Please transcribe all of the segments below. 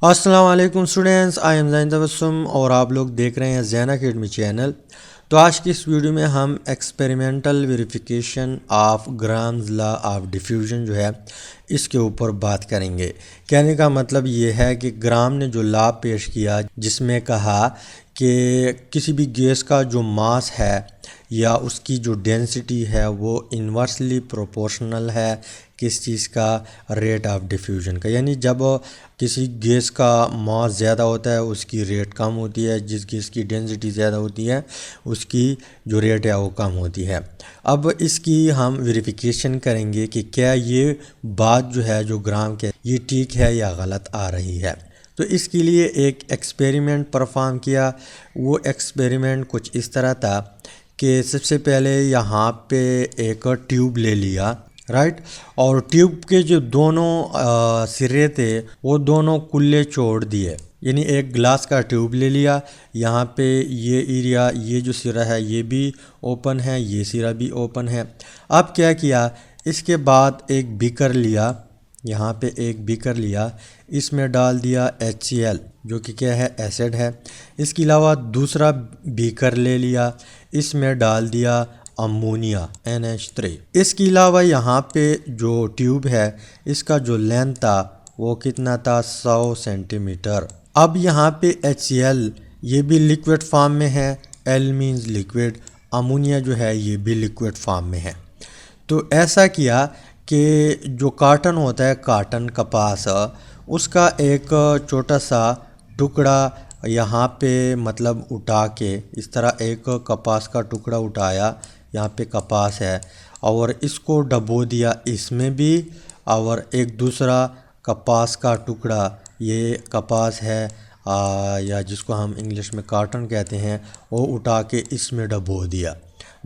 अस्सलाम वालेकुम students, I am Jain Tabassum और आप लोग देख रहे हैं जैन अकेडमी चैनल। तो आज की इस वीडियो में हम experimental verification of grams law of diffusion जो है इसके ऊपर बात करेंगे। कहने का मतलब ये है कि ग्राम ने जो लॉ पेश किया जिसमें कहा कि किसी भी गैस का जो मास है या उसकी जो डेंसिटी है वो इन्वर्सली प्रोपोर्शनल है किस चीज़ का, रेट ऑफ डिफ्यूजन का। यानी जब किसी गैस का मास ज़्यादा होता है उसकी रेट कम होती है, जिस गैस की डेंसिटी ज़्यादा होती है उसकी जो रेट है वो कम होती है। अब इसकी हम वेरिफिकेशन करेंगे कि क्या ये बात जो है जो ग्राम के ये ठीक है या गलत आ रही है। तो इसके लिए एक एक्सपेरिमेंट परफॉर्म किया। वो एक्सपेरिमेंट कुछ इस तरह था कि सबसे पहले यहाँ पे एक ट्यूब ले लिया, राइट, और ट्यूब के जो दोनों सिरे थे वो दोनों कुल्ले छोड़ दिए। यानी एक ग्लास का ट्यूब ले लिया, यहाँ पे ये एरिया, ये जो सिरा है ये भी ओपन है, ये सिरा भी ओपन है। अब क्या किया, इसके बाद एक बीकर लिया, यहाँ पे एक बीकर लिया, इसमें डाल दिया HCl जो कि क्या है, एसिड है। इसके अलावा दूसरा बीकर ले लिया, इसमें डाल दिया अमोनिया NH3। इसके अलावा यहाँ पे जो ट्यूब है इसका जो लेंथ था वो कितना था, 100 सेंटीमीटर। अब यहाँ पे HCl ये भी लिक्विड फॉर्म में है, L मीन्स लिक्विड, अमोनिया जो है ये भी लिक्विड फॉर्म में है। तो ऐसा किया कि जो काटन होता है, काटन कपास, उसका एक छोटा सा टुकड़ा यहाँ पे मतलब उठा के इस तरह एक कपास का टुकड़ा उठाया, यहाँ पे कपास है और इसको डबो दिया इसमें भी, और एक दूसरा कपास का टुकड़ा, ये कपास है या जिसको हम इंग्लिश में काटन कहते हैं, वो उठा के इसमें डबो दिया।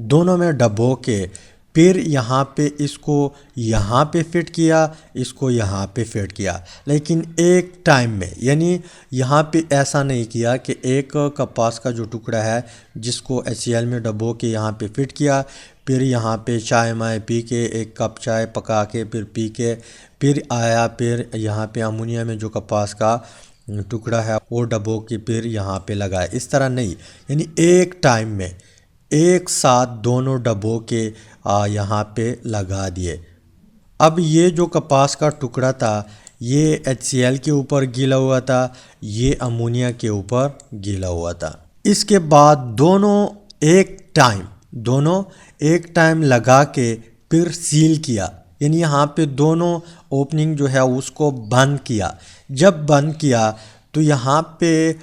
दोनों में डबो के फिर यहाँ पे इसको यहाँ पे फिट किया, इसको यहाँ पे फिट किया, लेकिन एक टाइम में। यानी यहाँ पे ऐसा नहीं किया कि एक कपास का जो टुकड़ा है जिसको HCl में डबो के यहाँ पे फिट किया, फिर यहाँ पे चाय माय पी के, एक कप चाय पका के फिर पी के फिर आया, फिर यहाँ पे अमोनिया में जो कपास का टुकड़ा है वो डबो के फिर यहाँ पे लगाया। इस तरह नहीं, यानी एक टाइम में एक साथ दोनों डब्बों के यहाँ पे लगा दिए। अब ये जो कपास का टुकड़ा था ये HCl के ऊपर गीला हुआ था, ये अमोनिया के ऊपर गीला हुआ था। इसके बाद दोनों एक टाइम लगा के फिर सील किया, यानी यहाँ पे दोनों ओपनिंग जो है उसको बंद किया। जब बंद किया तो यहाँ पे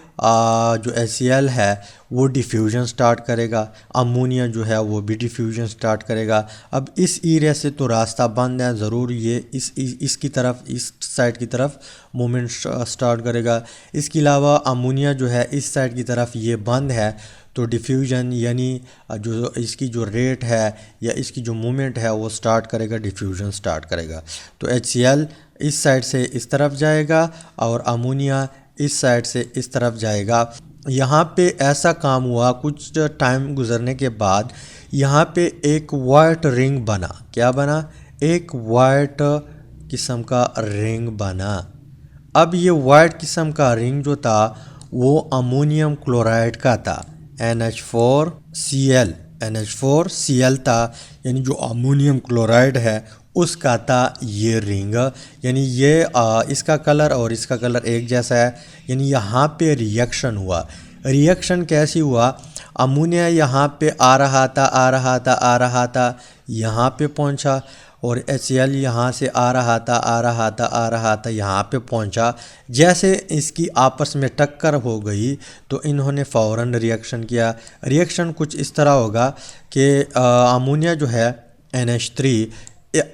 जो HCl है वो डिफ्यूजन स्टार्ट करेगा, अमोनिया जो है वो भी डिफ्यूजन स्टार्ट करेगा। अब इस एरिया से तो रास्ता बंद है, ज़रूर ये इसकी तरफ, इस साइड की तरफ मूवमेंट स्टार्ट करेगा। इसके अलावा अमोनिया जो है इस साइड की तरफ ये बंद है, तो डिफ्यूजन यानी जो इसकी जो रेट है या इसकी जो मूवमेंट है वो स्टार्ट करेगा, डिफ्यूजन स्टार्ट करेगा। तो HCl इस साइड से इस तरफ जाएगा और अमोनिया इस साइड से इस तरफ जाएगा। यहाँ पे ऐसा काम हुआ, कुछ टाइम गुजरने के बाद यहाँ पे एक वाइट रिंग बना। क्या बना? एक वाइट किस्म का रिंग बना। अब ये वाइट किस्म का रिंग जो था वो अमोनियम क्लोराइड का था, NH4Cl था, यानी जो अमोनियम क्लोराइड है उसका था ये रिंग। यानी ये इसका कलर और इसका कलर एक जैसा है, यानी यहाँ पे रिएक्शन हुआ। रिएक्शन कैसी हुआ? अमोनिया यहाँ पे आ रहा था, यहाँ पे पहुँचा, और HCl यहाँ से आ रहा था, यहाँ पे पहुँचा। जैसे इसकी आपस में टक्कर हो गई तो इन्होंने फ़ौरन रिएक्शन किया। रिएक्शन कुछ इस तरह होगा कि अमोनिया जो है NH3,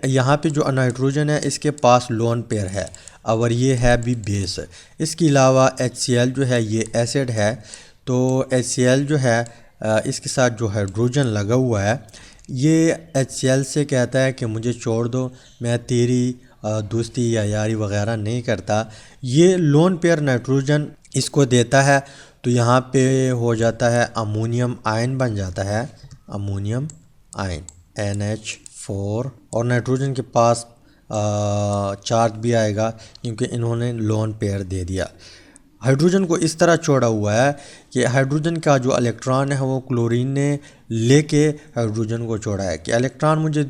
यहाँ पे जो नाइट्रोजन है इसके पास लोन पेयर है और ये है भी बेस। इसके अलावा HCl जो है ये एसिड है, तो HCl जो है इसके साथ जो हाइड्रोजन लगा हुआ है ये HCl से कहता है कि मुझे छोड़ दो, मैं तेरी दोस्ती या यारी वगैरह नहीं करता। ये लोन पेयर नाइट्रोजन इसको देता है, तो यहाँ पे हो जाता है अमोनियम आयन बन जाता है, अमोनियम आयन NH4, और नाइट्रोजन के पास चार्ज भी आएगा क्योंकि इन्होंने लोन पेयर दे दिया। हाइड्रोजन को इस तरह छोड़ा हुआ है कि हाइड्रोजन का जो इलेक्ट्रॉन है वो क्लोरीन ने लेके हाइड्रोजन को छोड़ा है कि इलेक्ट्रॉन मुझे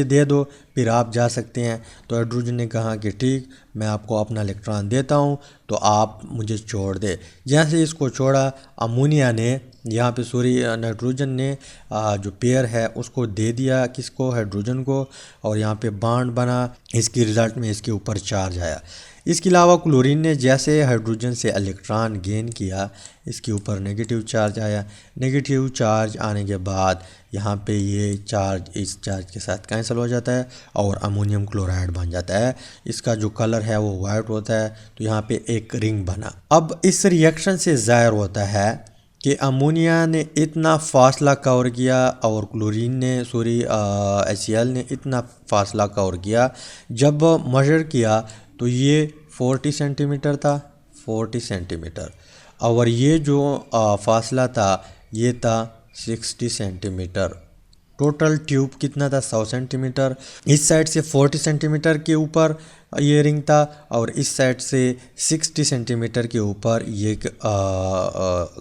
दे दो फिर आप जा सकते हैं। तो हाइड्रोजन ने कहा कि ठीक, मैं आपको अपना इलेक्ट्रॉन देता हूँ तो आप मुझे छोड़ दे। जैसे इसको छोड़ा, अमोनिया ने यहाँ पे नाइट्रोजन ने जो पेयर है उसको दे दिया, किसको, हाइड्रोजन को, और यहाँ पे बॉन्ड बना। इसके रिज़ल्ट में इसके ऊपर चार्ज आया। इसके अलावा क्लोरीन ने जैसे हाइड्रोजन से इलेक्ट्रॉन गेन किया, इसके ऊपर नेगेटिव चार्ज आया। नेगेटिव चार्ज आने के बाद यहाँ पे ये चार्ज इस चार्ज के साथ कैंसिल हो जाता है और अमोनियम क्लोराइड बन जाता है। इसका जो कलर है वो वाइट होता है। तो यहाँ पे एक रिंग बना। अब इस रिएक्शन से ज़ाहिर होता है कि अमोनिया ने इतना फासला कवर किया और क्लोरीन ने HCl ने इतना फासला कवर किया। जब मेजर किया तो ये 40 सेंटीमीटर था, 40 सेंटीमीटर, और ये जो फासला था ये था 60 सेंटीमीटर। टोटल ट्यूब कितना था, 100 सेंटीमीटर। इस साइड से 40 सेंटीमीटर के ऊपर ये रिंग था और इस साइड से 60 सेंटीमीटर के ऊपर ये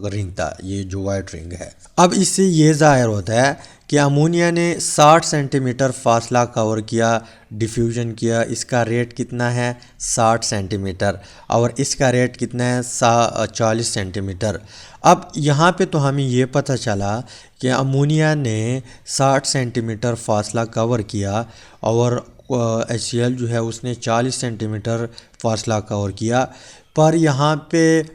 रिंग था, ये जो वाइट रिंग है। अब इससे ये ज़ाहिर होता है कि अमोनिया ने 60 सेंटीमीटर फासला कवर किया, डिफ्यूजन किया। इसका रेट कितना है, 60 सेंटीमीटर, और इसका रेट कितना है, 40 सेंटीमीटर। अब यहाँ पे तो हमें ये पता चला कि अमोनिया ने 60 सेंटीमीटर फासला कवर किया और HCl जो है उसने 40 सेंटीमीटर फासला कवर किया। पर यहाँ पे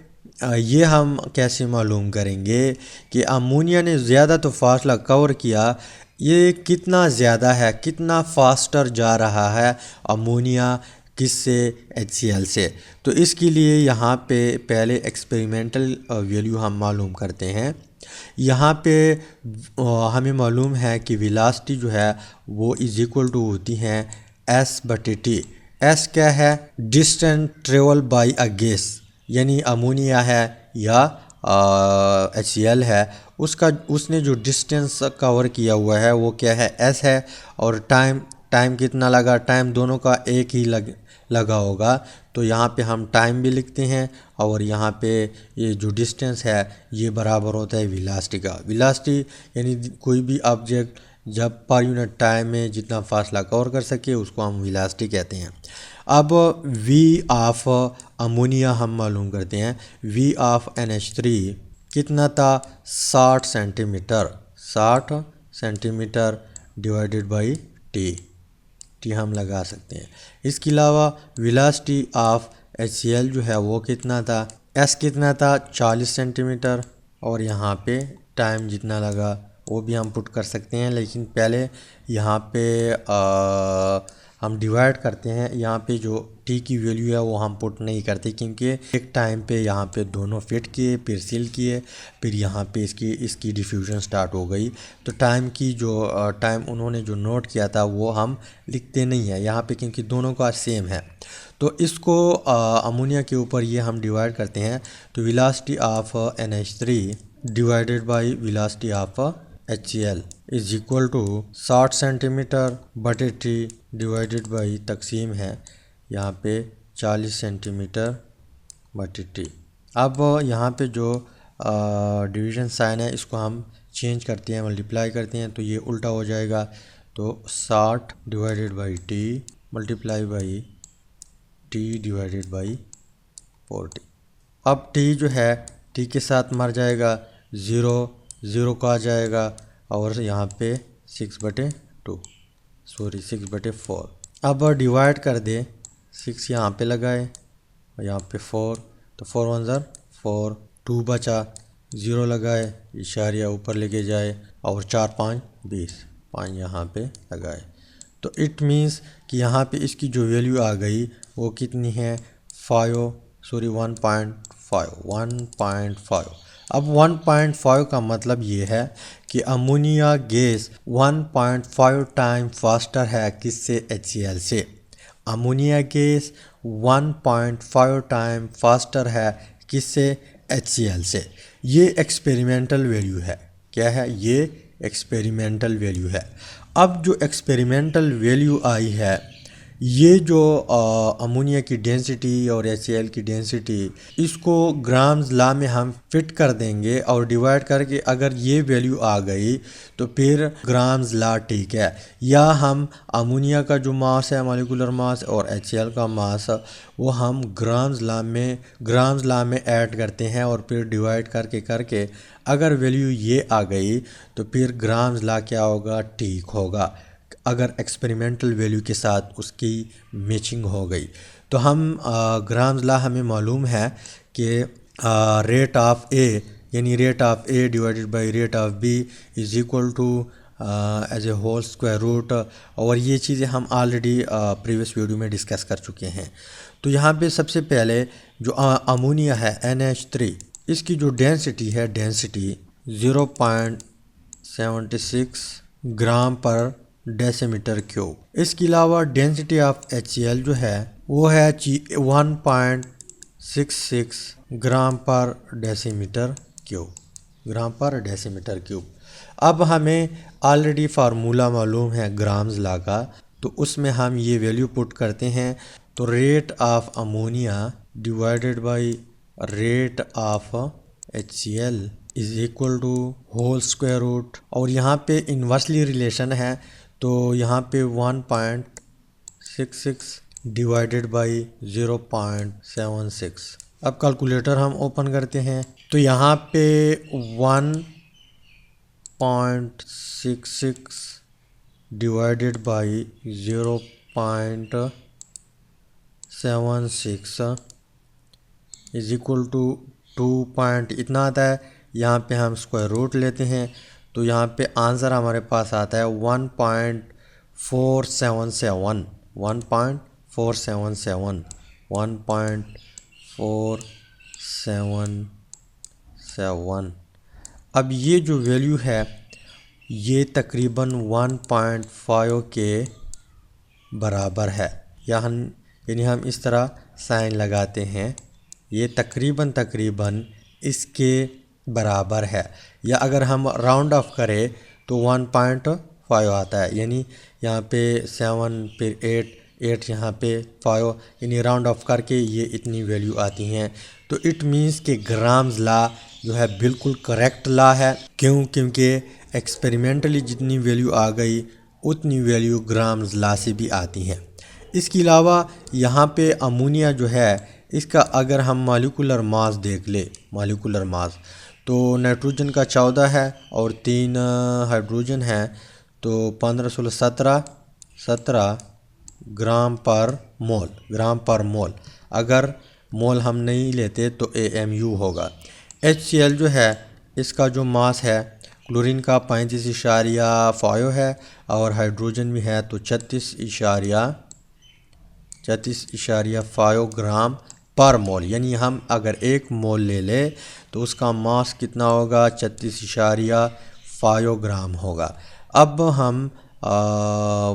ये हम कैसे मालूम करेंगे कि अमोनिया ने ज़्यादा तो फासला कवर किया, ये कितना ज़्यादा है, कितना फास्टर जा रहा है अमोनिया किससे, HCl से। तो इसके लिए यहाँ पे पहले एक्सपेरिमेंटल वैल्यू हम मालूम करते हैं। यहाँ पे हमें मालूम है कि वेलोसिटी जो है वो इज इक्वल टू होती हैं S/T। S क्या है, distance travel by a gas, यानी अमोनिया है या HCl है, उसने जो डिस्टेंस कवर किया हुआ है वो क्या है, S है। और टाइम कितना लगा, टाइम दोनों का एक ही लगा होगा। तो यहाँ पे हम टाइम भी लिखते हैं और यहाँ पे ये जो डिस्टेंस है ये बराबर होता है वेलोसिटी का। वेलोसिटी यानी कोई भी ऑब्जेक्ट जब पर यूनिट टाइम में जितना फासला कवर कर सके उसको हम वेलोसिटी कहते हैं। अब V ऑफ अमोनिया हम मालूम करते हैं। V ऑफ NH3 कितना था, 60 centimetre, 60 centimetre divided by T हम लगा सकते हैं। इसके अलावा वेलोसिटी ऑफ HCl जो है वो कितना था, S कितना था, 40 सेंटीमीटर, और यहाँ पे टाइम जितना लगा वो भी हम पुट कर सकते हैं। लेकिन पहले यहाँ पे हम डिवाइड करते हैं। यहाँ पे जो T की वैल्यू है वो हम पुट नहीं करते क्योंकि एक टाइम पे यहाँ पे दोनों फिट किए, फिर सील किए, फिर यहाँ पे इसकी डिफ्यूजन स्टार्ट हो गई। तो टाइम की जो टाइम उन्होंने जो नोट किया था वो हम लिखते नहीं है यहाँ पे क्योंकि दोनों का सेम है। तो इसको अमोनिया के ऊपर ये हम डिवाइड करते हैं। तो velocity of NH3 divided by velocity of HCl is equal to 60 centimetre बटे T डिवाइडेड बाई तकसीम है यहाँ पे 40 सेंटीमीटर बटे T। अब यहाँ पे जो डिवीज़न साइन है इसको हम चेंज करते हैं, मल्टीप्लाई करते हैं, तो ये उल्टा हो जाएगा। तो 60 divided by T multiply by T divided by 40। अब T जो है T के साथ मर जाएगा, 0 का आ जाएगा, और यहाँ पे 6/4। अब डिवाइड कर दे, 6 यहाँ पे लगाए और यहाँ पे 4, तो 4 1 ज़र 4, 2 बचा, 0 लगाए, इशारिया ऊपर लेके जाए, और 4 5 20, 5 यहाँ पे लगाए। तो इट मीन्स कि यहाँ पे इसकी जो वैल्यू आ गई वो कितनी है, 1.5। अब 1.5 का मतलब ये है कि अमोनिया गैस 1.5 टाइम फास्टर है किससे, HCl से। अमोनिया गैस 1.5 टाइम फास्टर है किससे, HCl से। ये एक्सपेरिमेंटल वैल्यू है। क्या है, ये एक्सपेरिमेंटल वैल्यू है। अब जो एक्सपेरिमेंटल वैल्यू आई है ये जो अमोनिया की डेंसिटी और HCl की डेंसिटी, इसको ग्राम्स ला में हम फिट कर देंगे और डिवाइड करके अगर ये वैल्यू आ गई तो फिर ग्राम्स ला ठीक है। या हम अमोनिया का जो मास है, मॉलिक्यूलर मास, और HCl का मास, वो हम ग्राम्स ला में ऐड करते हैं और फिर डिवाइड करके करके अगर वैल्यू ये आ गई तो फिर ग्राम्स ला क्या होगा, ठीक होगा। अगर एक्सपेरिमेंटल वैल्यू के साथ उसकी मैचिंग हो गई तो हम ग्राम्स ला हमें मालूम है कि रेट ऑफ ए, यानी rate of A divided by rate of B is equal to as a whole square root. और ये चीज़ें हम ऑलरेडी प्रीवियस वीडियो में डिस्कस कर चुके हैं। तो यहाँ पे सबसे पहले जो अमोनिया है NH3, इसकी जो डेंसिटी है, डेंसिटी 0.76 ग्राम पर डेसीमीटर क्यूब। इसके अलावा डेंसिटी ऑफ HCl जो है वो है 1.66 ग्राम पर डेसीमीटर क्यूब। अब हमें ऑलरेडी फार्मूला मालूम है ग्राम्स ला का, तो उसमें हम ये वैल्यू पुट करते हैं। तो rate of ammonia divided by rate of HCl is equal to whole square root, और यहाँ पे इन्वर्सली रिलेशन है, तो यहाँ पे 1.66 डिवाइडेड बाई 0.76। अब कैलकुलेटर हम ओपन करते हैं तो यहाँ पे 1.66 divided by 0.76 is equal to 2 point इतना आता है। यहाँ पे हम स्क्वायर रूट लेते हैं तो यहाँ पे आंसर हमारे पास आता है 1.477। अब ये जो वैल्यू है ये तकरीबन 1.5 के बराबर है, यानी हम इस तरह साइन लगाते हैं, ये तकरीबन इसके बराबर है। या अगर हम राउंड ऑफ करें तो 1.5 आता है, यानी यहाँ पे 7 फिर 8 यहाँ पे 5, यानी राउंड ऑफ करके ये इतनी वैल्यू आती हैं। तो इट मीन्स कि ग्राम्स ला जो है बिल्कुल करेक्ट ला है। क्योंकि एक्सपेरिमेंटली जितनी वैल्यू आ गई उतनी वैल्यू ग्राम्स ला से भी आती हैं। इसके अलावा यहाँ पे अमोनिया जो है इसका अगर हम मॉलिक्यूलर मास देख ले, मॉलिक्यूलर मास तो नाइट्रोजन का 14 है और 3 हाइड्रोजन है, तो 15 ग्राम पर मोल। अगर मोल हम नहीं लेते तो AMU होगा। HCl जो है इसका जो मास है क्लोरीन का 35.5 है और हाइड्रोजन भी है तो 36.5 ग्राम पर मोल, यानी हम अगर 1 मोल ले ले तो उसका मास कितना होगा, 36.5 ग्राम होगा। अब हम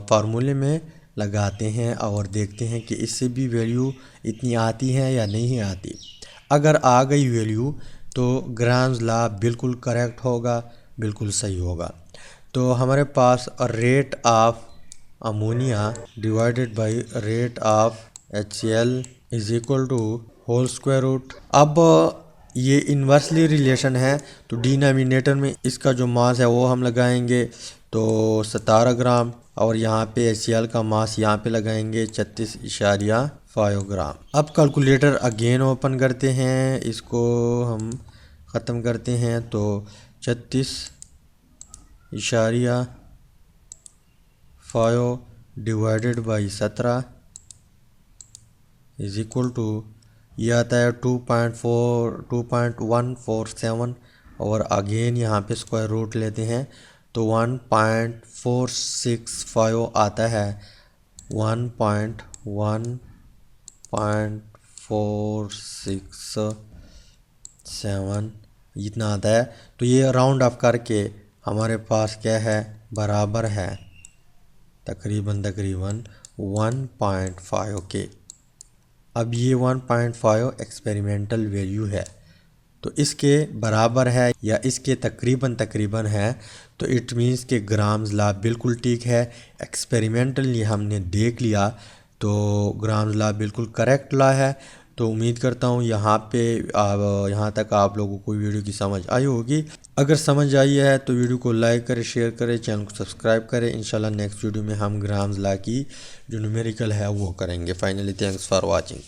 फार्मूले में लगाते हैं और देखते हैं कि इससे भी वैल्यू इतनी आती है या नहीं आती। अगर आ गई वैल्यू तो ग्राम्स ला बिल्कुल करेक्ट होगा, बिल्कुल सही होगा। तो हमारे पास rate of ammonia divided by rate of HCl is equal to whole square root. अब ये इन्वर्सली रिलेशन है तो डिनोमिनेटर में इसका जो मास है वो हम लगाएंगे तो 17 ग्राम, और यहाँ पे HCl का मास यहाँ पे लगाएंगे 36.5 ग्राम। अब कैलकुलेटर अगेन ओपन करते हैं, इसको हम ख़त्म करते हैं तो 36.5 divided by 17 is equal to ये आता है 2.147, और अगेन यहाँ पे स्क्वायर रूट लेते हैं तो 1.465 आता है। 1.467 इतना आता है। तो ये राउंड ऑफ करके हमारे पास क्या है, बराबर है तकरीबन 1.5 के। अब ये 1.5 एक्सपेरिमेंटल वैल्यू है तो इसके बराबर है या इसके तकरीबन है, तो इट मीन्स के ग्राम्स ला बिल्कुल ठीक है। एक्सपेरिमेंटली हमने देख लिया तो ग्राम्स लॉ बिल्कुल करेक्ट लॉ है। तो उम्मीद करता हूँ यहाँ तक आप लोगों को वीडियो की समझ आई होगी। अगर समझ आई है तो वीडियो को लाइक करें, शेयर करें, चैनल को सब्सक्राइब करें। इंशाल्लाह नेक्स्ट वीडियो में हम ग्राम्स लॉ की जो न्यूमेरिकल है वो करेंगे। Finally thanks for watching.